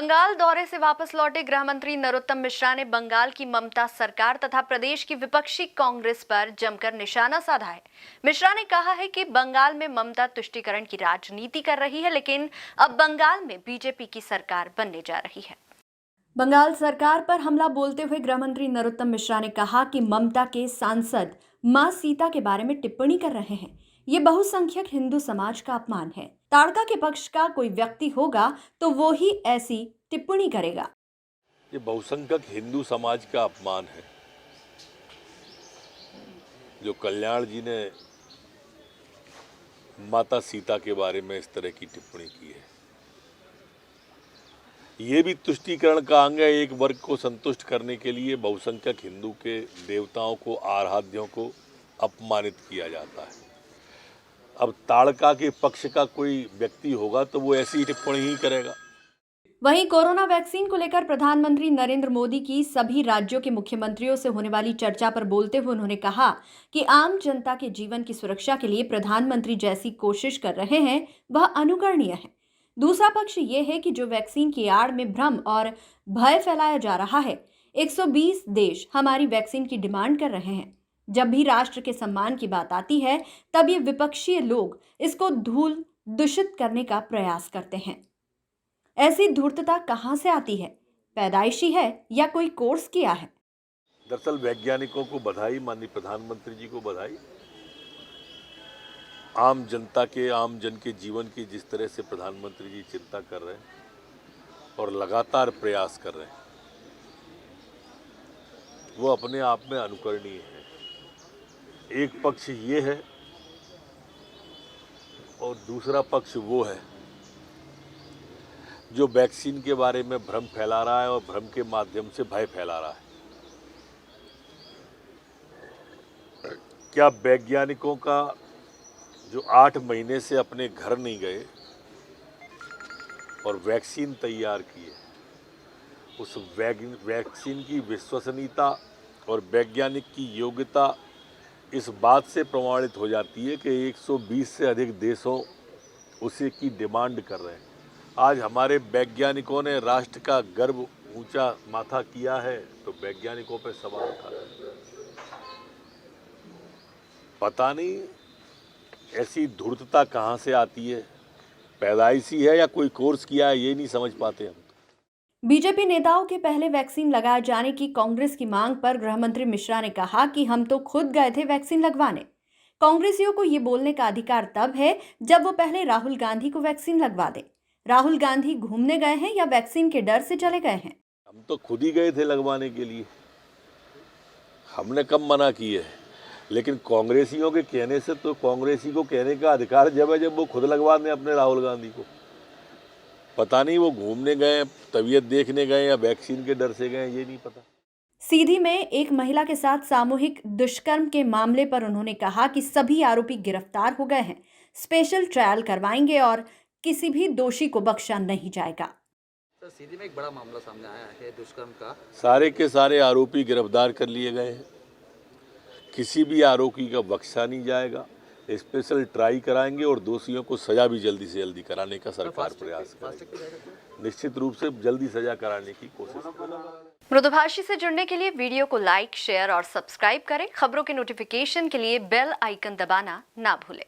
बंगाल दौरे से वापस लौटे गृह मंत्री नरोत्तम मिश्रा ने बंगाल की ममता सरकार तथा प्रदेश की विपक्षी कांग्रेस पर जमकर निशाना साधा है। मिश्रा ने कहा है कि बंगाल में ममता तुष्टीकरण की राजनीति कर रही है, लेकिन अब बंगाल में बीजेपी की सरकार बनने जा रही है। बंगाल सरकार पर हमला बोलते हुए गृह मंत्री नरोत्तम मिश्रा ने कहा कि ममता के सांसद मां सीता के बारे में टिप्पणी कर रहे हैं। ये बहुसंख्यक हिंदू समाज का अपमान है। ताड़का के पक्ष का कोई व्यक्ति होगा तो वो ही ऐसी टिप्पणी करेगा। ये बहुसंख्यक हिंदू समाज का अपमान है। जो कल्याण जी ने माता सीता के बारे में इस तरह की टिप्पणी की है, ये भी तुष्टीकरण का अंग है। एक वर्ग को संतुष्ट करने के लिए बहुसंख्यक हिंदू के देवताओं को, आराध्यों को अपमानित किया जाता है। अब ताड़का के पक्ष का कोई व्यक्ति होगा तो वो ऐसी टिप्पणी ही करेगा। वहीं कोरोना वैक्सीन को लेकर प्रधानमंत्री नरेंद्र मोदी की सभी राज्यों के मुख्यमंत्रियों से होने वाली चर्चा पर बोलते हुए उन्होंने कहा कि आम जनता के जीवन की सुरक्षा के लिए प्रधानमंत्री जैसी कोशिश कर रहे हैं वह अनुकरणीय है। दूसरा पक्ष ये है कि जो वैक्सीन की आड़ में भ्रम और भय फैलाया जा रहा है। 120 देश हमारी वैक्सीन की डिमांड कर रहे हैं। जब भी राष्ट्र के सम्मान की बात आती है तब ये विपक्षी लोग इसको धूल दूषित करने का प्रयास करते हैं। ऐसी धूर्तता कहां से आती है? पैदाइशी है या कोई कोर्स किया है? दरअसल वैज्ञानिकों को बधाई, माननीय प्रधानमंत्री जी को बधाई। आम जनता के, आम जन के जीवन की जिस तरह से प्रधानमंत्री जी चिंता कर रहे हैं और लगातार प्रयास कर रहे हैं, वो अपने आप में अनुकरणीय है। एक पक्ष ये है और दूसरा पक्ष वो है जो वैक्सीन के बारे में भ्रम फैला रहा है और भ्रम के माध्यम से भय फैला रहा है। क्या वैज्ञानिकों का जो 8 महीने से अपने घर नहीं गए और वैक्सीन तैयार की है, उस वैक्सीन की विश्वसनीयता और वैज्ञानिक की योग्यता इस बात से प्रमाणित हो जाती है कि 120 से अधिक देशों उसी की डिमांड कर रहे हैं। आज हमारे वैज्ञानिकों ने राष्ट्र का गर्व ऊंचा माथा किया है तो वैज्ञानिकों पर सवाल उठा है। पता नहीं ऐसी धूर्तता कहां से आती है, पैदाइशी है या कोई कोर्स किया है, ये नहीं समझ पाते हम। बीजेपी नेताओं के पहले वैक्सीन लगाए जाने की कांग्रेस की मांग पर गृह मंत्री मिश्रा ने कहा कि हम तो खुद गए थे वैक्सीन लगवाने। कांग्रेसियों को ये बोलने का अधिकार तब है जब वो पहले राहुल गांधी को वैक्सीन लगवा दे। राहुल गांधी घूमने गए हैं या वैक्सीन के डर से चले गए हैं? हम तो खुद ही गए थे लगवाने के लिए, हमने कब मना की है। लेकिन कांग्रेसियों के कहने से तो कांग्रेसी को कहने का अधिकार जब है जब वो खुद लगवा दें अपने राहुल गांधी को। पता नहीं वो घूमने गए, तबीयत देखने गए या वैक्सीन के डर से गए, ये नहीं पता। सीधी में एक महिला के साथ सामूहिक दुष्कर्म के मामले पर उन्होंने कहा कि सभी आरोपी गिरफ्तार हो गए हैं। स्पेशल ट्रायल करवाएंगे और किसी भी दोषी को बख्शा नहीं जाएगा। सर, सीधी में एक बड़ा मामला सामने आया है दुष्कर्म का। सारे के सारे आरोपी गिरफ्तार कर लिए गए हैं। किसी भी आरोपी का बख्शा नहीं जाएगा। स्पेशल ट्राई कराएंगे और दोषियों को सजा भी जल्दी से जल्दी कराने का सरकार प्रयास करेगी। निश्चित रूप से जल्दी सजा कराने की कोशिश करेगी। मृदुभाषी से जुड़ने के लिए वीडियो को लाइक, शेयर और सब्सक्राइब करें। खबरों के नोटिफिकेशन के लिए बेल आइकन दबाना ना भूलें।